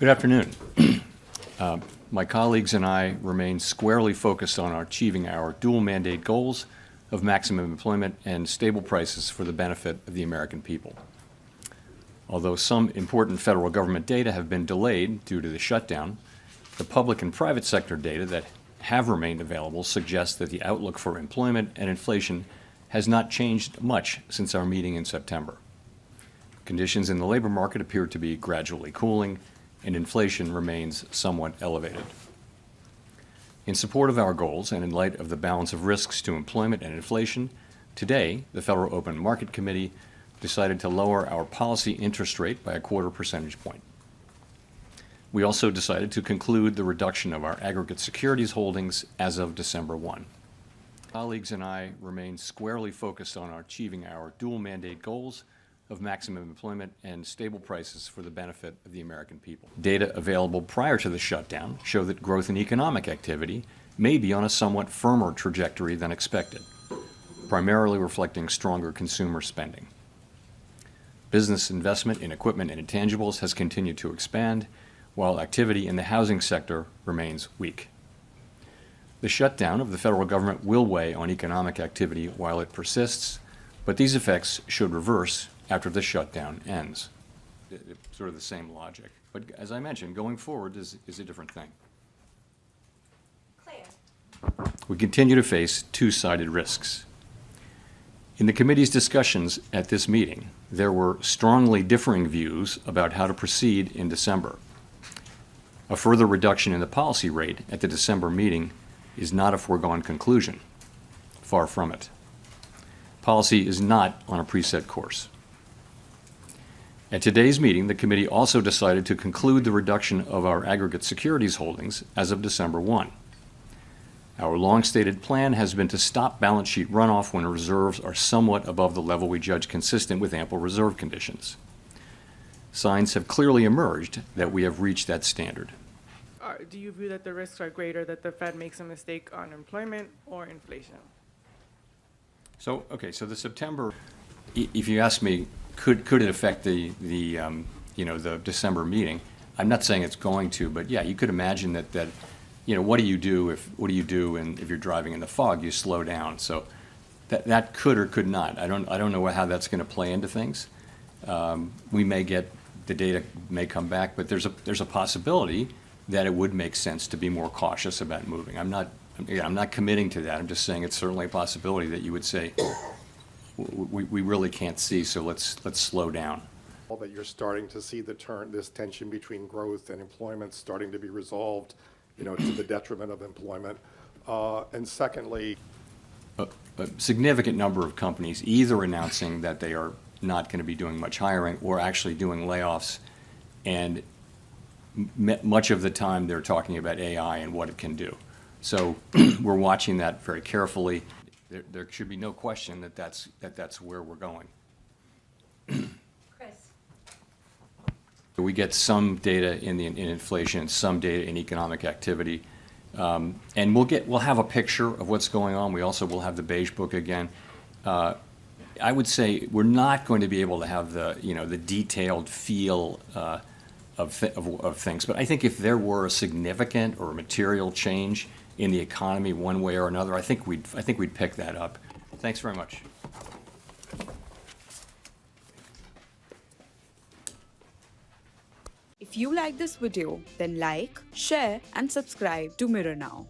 Good afternoon. My colleagues and I remain squarely focused on achieving our dual mandate goals of maximum employment and stable prices for the benefit of the American people. Although some important federal government data have been delayed due to the shutdown, the public and private sector data that have remained available suggests that the outlook for employment and inflation has not changed much since our meeting in September. Conditions in the labor market appear to be gradually cooling, and inflation remains somewhat elevated. In support of our goals and in light of the balance of risks to employment and inflation, today the Federal Open Market Committee decided to lower our policy interest rate by a 1/4 percentage point. We also decided to conclude the reduction of our aggregate securities holdings as of December 1. Colleagues and I remain squarely focused on achieving our dual mandate goals of maximum employment and stable prices for the benefit of the American people. Data available prior to the shutdown show that growth in economic activity may be on a somewhat firmer trajectory than expected, primarily reflecting stronger consumer spending. Business investment in equipment and intangibles has continued to expand, while activity in the housing sector remains weak. The shutdown of the federal government will weigh on economic activity while it persists, but these effects should reverse after the shutdown ends. It's sort of the same logic. But as I mentioned, going forward is a different thing. Claire. We continue to face two-sided risks. In the committee's discussions at this meeting, there were strongly differing views about how to proceed in December. A further reduction in the policy rate at the December meeting is not a foregone conclusion. Far from it. Policy is not on a preset course. At today's meeting, the committee also decided to conclude the reduction of our aggregate securities holdings as of December 1. Our long-stated plan has been to stop balance sheet runoff when reserves are somewhat above the level we judge consistent with ample reserve conditions. Signs have clearly emerged that we have reached that standard. Do you view that the risks are greater that the Fed makes a mistake on employment or inflation? So the September, if you ask me, could it affect the December meeting? I'm not saying it's going to, but yeah, you could imagine that what do you do if you're driving in the fog? You slow down. So that could or could not. I don't know how that's going to play into things. We may get the data may come back, but there's a possibility that it would make sense to be more cautious about moving. I'm not committing to that. I'm just saying it's certainly a possibility that you would say, we really can't see, so let's slow down. That you're starting to see this tension between growth and employment starting to be resolved, to the detriment of employment. And secondly, A significant number of companies either announcing that they are not going to be doing much hiring or actually doing layoffs, and much of the time they're talking about AI and what it can do. So we're watching that very carefully. There should be no question that that's where we're going. Chris. We get some data in inflation, some data in economic activity, and we'll have a picture of what's going on. We also will have the beige book again. I would say we're not going to be able to have the detailed feel of things, but I think if there were a significant or material change in the economy one way or another, I think we'd pick that up. Thanks very much. If you like this video, then like, share and subscribe to Mirror Now.